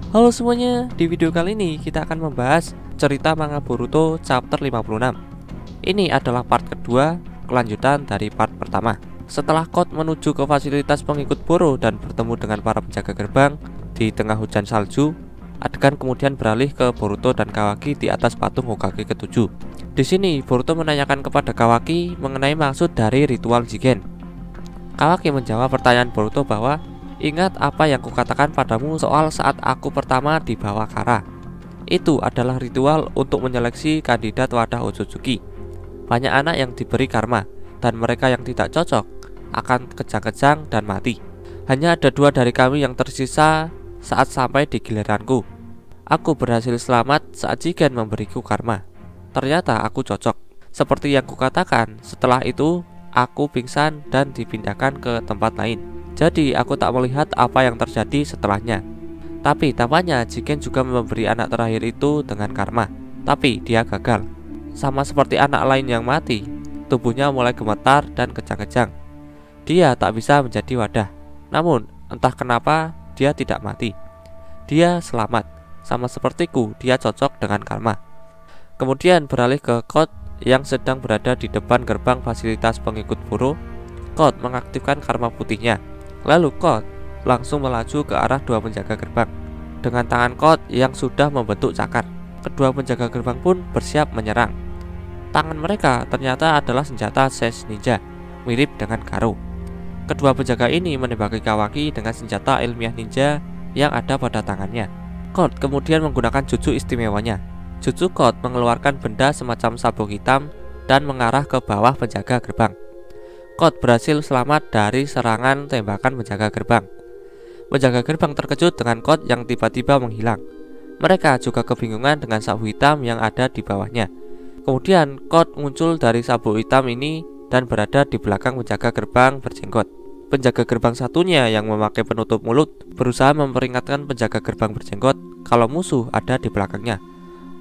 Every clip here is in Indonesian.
Halo semuanya, di video kali ini kita akan membahas cerita manga Boruto chapter 56. Ini adalah part kedua, kelanjutan dari part pertama. Setelah Code menuju ke fasilitas pengikut Boro dan bertemu dengan para penjaga gerbang di tengah hujan salju, adegan kemudian beralih ke Boruto dan Kawaki di atas patung Hokage ke-7. Di sini Boruto menanyakan kepada Kawaki mengenai maksud dari ritual Jigen. Kawaki menjawab pertanyaan Boruto bahwa ingat apa yang kukatakan padamu soal saat aku pertama dibawa Kara. Itu adalah ritual untuk menyeleksi kandidat wadah Otsutsuki. Banyak anak yang diberi karma, dan mereka yang tidak cocok akan kejang-kejang dan mati. Hanya ada 2 dari kami yang tersisa saat sampai di giliranku. Aku berhasil selamat saat Jigen memberiku karma. Ternyata aku cocok. Seperti yang kukatakan, setelah itu aku pingsan dan dipindahkan ke tempat lain. Jadi aku tak melihat apa yang terjadi setelahnya. Tapi tampaknya Jigen juga memberi anak terakhir itu dengan karma. Tapi dia gagal. Sama seperti anak lain yang mati, tubuhnya mulai gemetar dan kejang-kejang. Dia tak bisa menjadi wadah. Namun entah kenapa dia tidak mati. Dia selamat. Sama sepertiku, dia cocok dengan karma. Kemudian beralih ke Code yang sedang berada di depan gerbang fasilitas pengikut Boro. Code mengaktifkan karma putihnya. Lalu Code langsung melaju ke arah 2 penjaga gerbang. Dengan tangan Code yang sudah membentuk cakar, kedua penjaga gerbang pun bersiap menyerang. Tangan mereka ternyata adalah senjata Sense Ninja, mirip dengan Karo. Kedua penjaga ini menembaki Kawaki dengan senjata ilmiah ninja yang ada pada tangannya. Code kemudian menggunakan jutsu istimewanya. Jutsu Code mengeluarkan benda semacam sabuk hitam dan mengarah ke bawah penjaga gerbang. Code berhasil selamat dari serangan tembakan penjaga gerbang. Penjaga gerbang terkejut dengan Code yang tiba-tiba menghilang. Mereka juga kebingungan dengan sabuk hitam yang ada di bawahnya. Kemudian Code muncul dari sabuk hitam ini dan berada di belakang penjaga gerbang berjenggot. Penjaga gerbang satunya yang memakai penutup mulut berusaha memperingatkan penjaga gerbang berjenggot kalau musuh ada di belakangnya.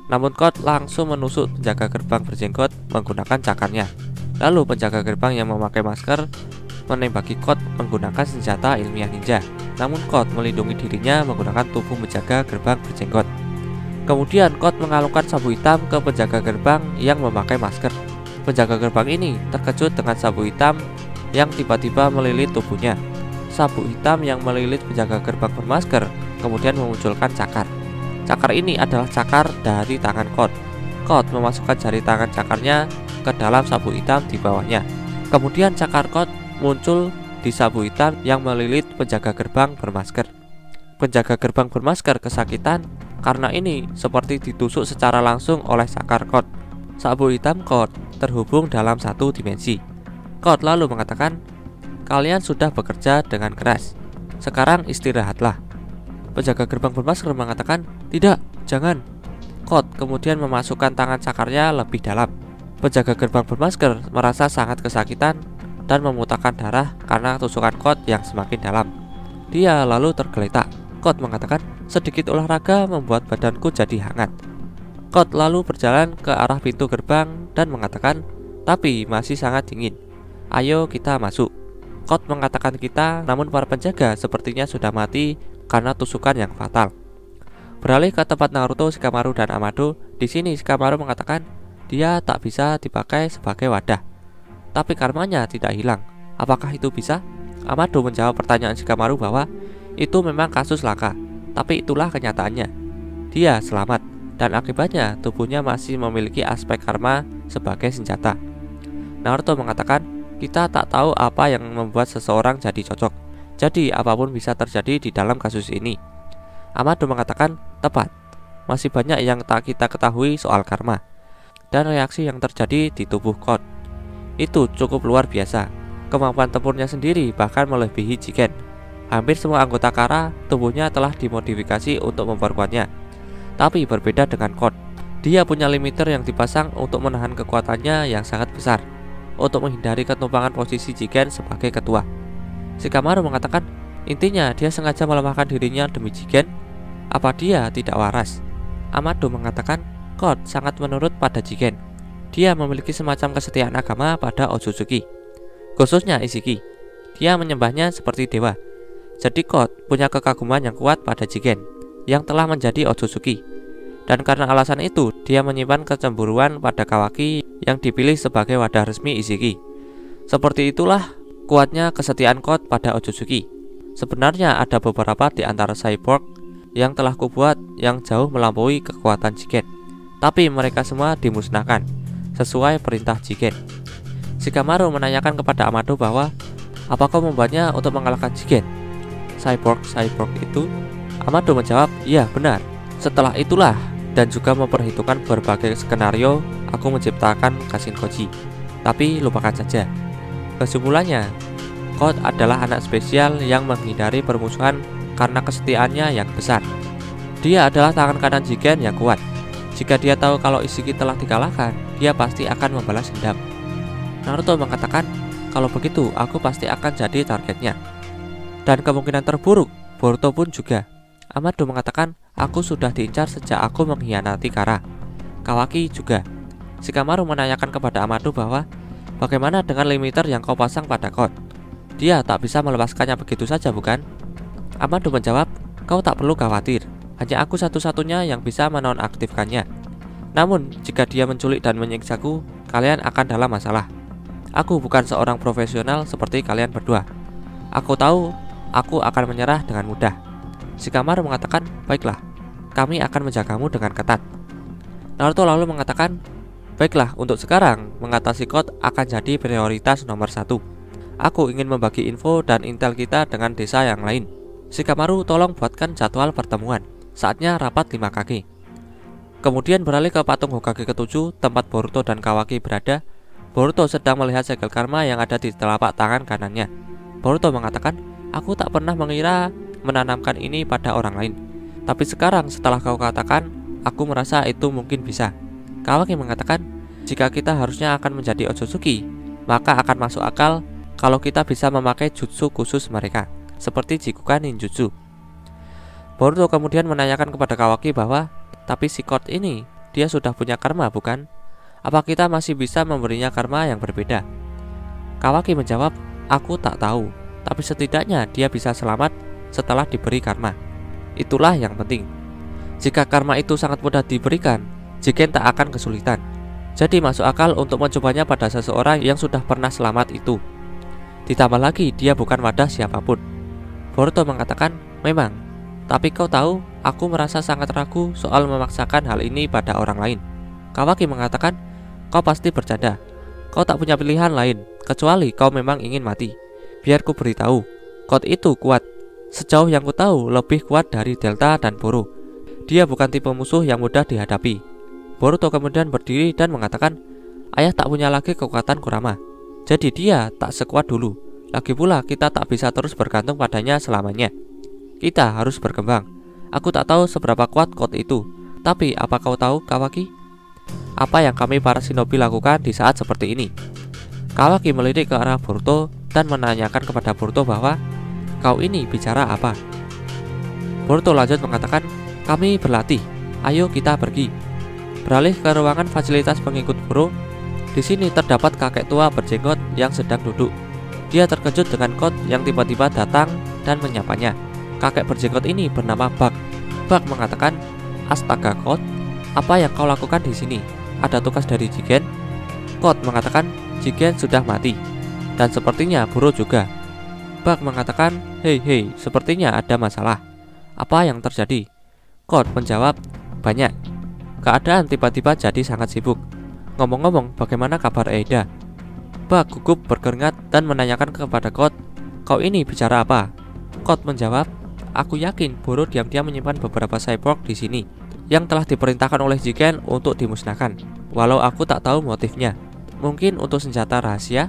Namun Code langsung menusuk penjaga gerbang berjenggot menggunakan cakarnya. Lalu penjaga gerbang yang memakai masker menembaki Code menggunakan senjata ilmiah ninja. Namun Code melindungi dirinya menggunakan tubuh penjaga gerbang berjenggot. Kemudian Code mengalungkan sabuk hitam ke penjaga gerbang yang memakai masker. Penjaga gerbang ini terkejut dengan sabuk hitam yang tiba-tiba melilit tubuhnya. Sabuk hitam yang melilit penjaga gerbang bermasker kemudian memunculkan cakar. Cakar ini adalah cakar dari tangan Code. Code memasukkan jari tangan cakarnya ke dalam sabuk hitam di bawahnya. Kemudian cakar Code muncul di sabuk hitam yang melilit penjaga gerbang bermasker. Penjaga gerbang bermasker kesakitan karena ini seperti ditusuk secara langsung oleh cakar Code. Sabuk hitam Code terhubung dalam satu dimensi. Code lalu mengatakan, "Kalian sudah bekerja dengan keras. Sekarang istirahatlah." Penjaga gerbang bermasker mengatakan, "Tidak, jangan." Code kemudian memasukkan tangan cakarnya lebih dalam. Penjaga gerbang bermasker merasa sangat kesakitan dan memuntahkan darah karena tusukan Code yang semakin dalam. Dia lalu tergeletak. Code mengatakan, "Sedikit olahraga membuat badanku jadi hangat." Code lalu berjalan ke arah pintu gerbang dan mengatakan, "Tapi masih sangat dingin. Ayo kita masuk." Code mengatakan kita, namun para penjaga sepertinya sudah mati karena tusukan yang fatal. Beralih ke tempat Naruto, Shikamaru, dan Amado. Di sini Shikamaru mengatakan dia tak bisa dipakai sebagai wadah, tapi karmanya tidak hilang. Apakah itu bisa? Amado menjawab pertanyaan Shikamaru bahwa itu memang kasus laka, tapi itulah kenyataannya. Dia selamat, dan akibatnya tubuhnya masih memiliki aspek karma sebagai senjata. Naruto mengatakan, kita tak tahu apa yang membuat seseorang jadi cocok. Jadi apapun bisa terjadi di dalam kasus ini. Amado mengatakan, tepat. Masih banyak yang tak kita ketahui soal karma dan reaksi yang terjadi di tubuh Code. Itu cukup luar biasa. Kemampuan tempurnya sendiri bahkan melebihi Jigen. Hampir semua anggota Kara tubuhnya telah dimodifikasi untuk memperkuatnya. Tapi berbeda dengan Code. Dia punya limiter yang dipasang untuk menahan kekuatannya yang sangat besar, untuk menghindari ketumpangan posisi Jigen sebagai ketua. Shikamaru mengatakan, intinya dia sengaja melemahkan dirinya demi Jigen. Apa dia tidak waras? Amado mengatakan, Code sangat menurut pada Jigen. Dia memiliki semacam kesetiaan agama pada Otsutsuki, khususnya Ishiki. Dia menyembahnya seperti dewa. Jadi Code punya kekaguman yang kuat pada Jigen. yang telah menjadi Otsutsuki. Dan karena alasan itu, dia menyimpan kecemburuan pada Kawaki yang dipilih sebagai wadah resmi Iziki. Seperti itulah kuatnya kesetiaan Code pada Otsutsuki. Sebenarnya ada beberapa di antara cyborg yang telah kubuat yang jauh melampaui kekuatan Jigen, tapi mereka semua dimusnahkan sesuai perintah Jigen. Shikamaru menanyakan kepada Amado bahwa apakah membuatnya untuk mengalahkan Jigen? Cyborg itu? Amado menjawab, iya benar. Setelah itulah dan juga memperhitungkan berbagai skenario, aku menciptakan Kashinkoji. Tapi lupakan saja. Kesimpulannya, Code adalah anak spesial yang menghindari permusuhan karena kesetiaannya yang besar. Dia adalah tangan kanan Jigen yang kuat. Jika dia tahu kalau Iziki telah dikalahkan, dia pasti akan membalas dendam. Naruto mengatakan, kalau begitu aku pasti akan jadi targetnya. Dan kemungkinan terburuk, Boruto pun juga. Amado mengatakan, aku sudah diincar sejak aku mengkhianati Kara. Kawaki juga. Shikamaru menanyakan kepada Amado bahwa bagaimana dengan limiter yang kau pasang pada Code? Dia tak bisa melepaskannya begitu saja, bukan? Amado menjawab, kau tak perlu khawatir. Hanya aku satu-satunya yang bisa menonaktifkannya. Namun, jika dia menculik dan menyiksaku, kalian akan dalam masalah. Aku bukan seorang profesional seperti kalian berdua. Aku tahu, aku akan menyerah dengan mudah. Shikamaru mengatakan, baiklah, kami akan menjagamu dengan ketat. Naruto lalu mengatakan, baiklah, untuk sekarang, mengatasi Code akan jadi prioritas nomor 1. Aku ingin membagi info dan intel kita dengan desa yang lain. Shikamaru, tolong buatkan jadwal pertemuan. Saatnya rapat 5 kaki. Kemudian beralih ke patung Hokage ke-7, tempat Boruto dan Kawaki berada. Boruto sedang melihat segel karma yang ada di telapak tangan kanannya. Boruto mengatakan, aku tak pernah mengira menanamkan ini pada orang lain. Tapi sekarang setelah kau katakan, aku merasa itu mungkin bisa. Kawaki mengatakan, jika kita harusnya akan menjadi Otsutsuki, maka akan masuk akal kalau kita bisa memakai jutsu khusus mereka, seperti Jikukan Ninjutsu. Boruto kemudian menanyakan kepada Kawaki bahwa, tapi si Code ini, dia sudah punya karma bukan? Apa kita masih bisa memberinya karma yang berbeda? Kawaki menjawab, aku tak tahu, tapi setidaknya dia bisa selamat setelah diberi karma. Itulah yang penting. Jika karma itu sangat mudah diberikan, Jigen tak akan kesulitan. Jadi masuk akal untuk mencobanya pada seseorang yang sudah pernah selamat itu. Ditambah lagi dia bukan wadah siapapun. Boruto mengatakan, memang. Tapi kau tahu, aku merasa sangat ragu soal memaksakan hal ini pada orang lain. Kawaki mengatakan, kau pasti bercanda. Kau tak punya pilihan lain, kecuali kau memang ingin mati. Biar ku beritahu, Code itu kuat. Sejauh yang ku tahu, lebih kuat dari Delta dan Boro. Dia bukan tipe musuh yang mudah dihadapi. Boruto kemudian berdiri dan mengatakan, ayah tak punya lagi kekuatan Kurama. Jadi dia tak sekuat dulu. Lagi pula kita tak bisa terus bergantung padanya selamanya. Kita harus berkembang. Aku tak tahu seberapa kuat Code itu. Tapi apa kau tahu, Kawaki? Apa yang kami para shinobi lakukan di saat seperti ini? Kawaki melirik ke arah Boruto dan menanyakan kepada Boruto bahwa, kau ini bicara apa? Boruto lanjut mengatakan, kami berlatih. Ayo kita pergi. Beralih ke ruangan fasilitas pengikut Boro. Di sini terdapat kakek tua berjenggot yang sedang duduk. Dia terkejut dengan Code yang tiba-tiba datang dan menyapanya. Kakek berjenggot ini bernama Bug. Bug mengatakan, astaga Code, apa yang kau lakukan di sini? Ada tugas dari Jigen? Code mengatakan, Jigen sudah mati. Dan sepertinya Boro juga. Bug mengatakan, hei, sepertinya ada masalah. Apa yang terjadi? Code menjawab, banyak. Keadaan tiba-tiba jadi sangat sibuk. Ngomong-ngomong, bagaimana kabar Eida? Bug gugup berkeringat dan menanyakan kepada Code, kau ini bicara apa? Code menjawab, aku yakin Boro diam-diam menyimpan beberapa cyborg di sini yang telah diperintahkan oleh Jigen untuk dimusnahkan. Walau aku tak tahu motifnya. Mungkin untuk senjata rahasia?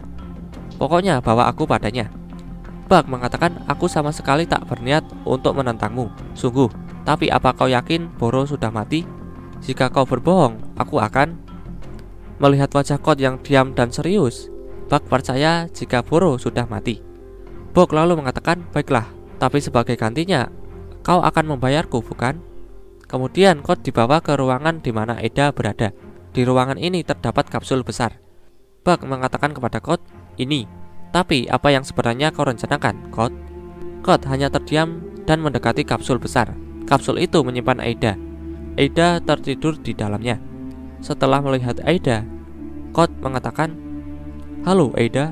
Pokoknya bawa aku padanya. Bug mengatakan, aku sama sekali tak berniat untuk menentangmu. Sungguh, tapi apa kau yakin Boro sudah mati? Jika kau berbohong, aku akan... Melihat wajah Code yang diam dan serius, Bug percaya jika Boro sudah mati. Bug lalu mengatakan, baiklah, tapi sebagai gantinya, kau akan membayarku, bukan? Kemudian Code dibawa ke ruangan di mana Eda berada. Di ruangan ini terdapat kapsul besar. Bug mengatakan kepada Code, ini. Tapi apa yang sebenarnya kau rencanakan, Code? Code hanya terdiam dan mendekati kapsul besar. Kapsul itu menyimpan Aida. Aida tertidur di dalamnya. Setelah melihat Aida, Code mengatakan, "Halo Aida,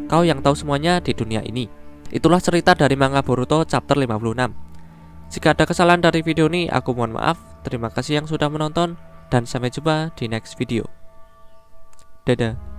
kau yang tahu semuanya di dunia ini." Itulah cerita dari manga Boruto chapter 56. Jika ada kesalahan dari video ini, aku mohon maaf. Terima kasih yang sudah menonton, dan sampai jumpa di next video. Dadah.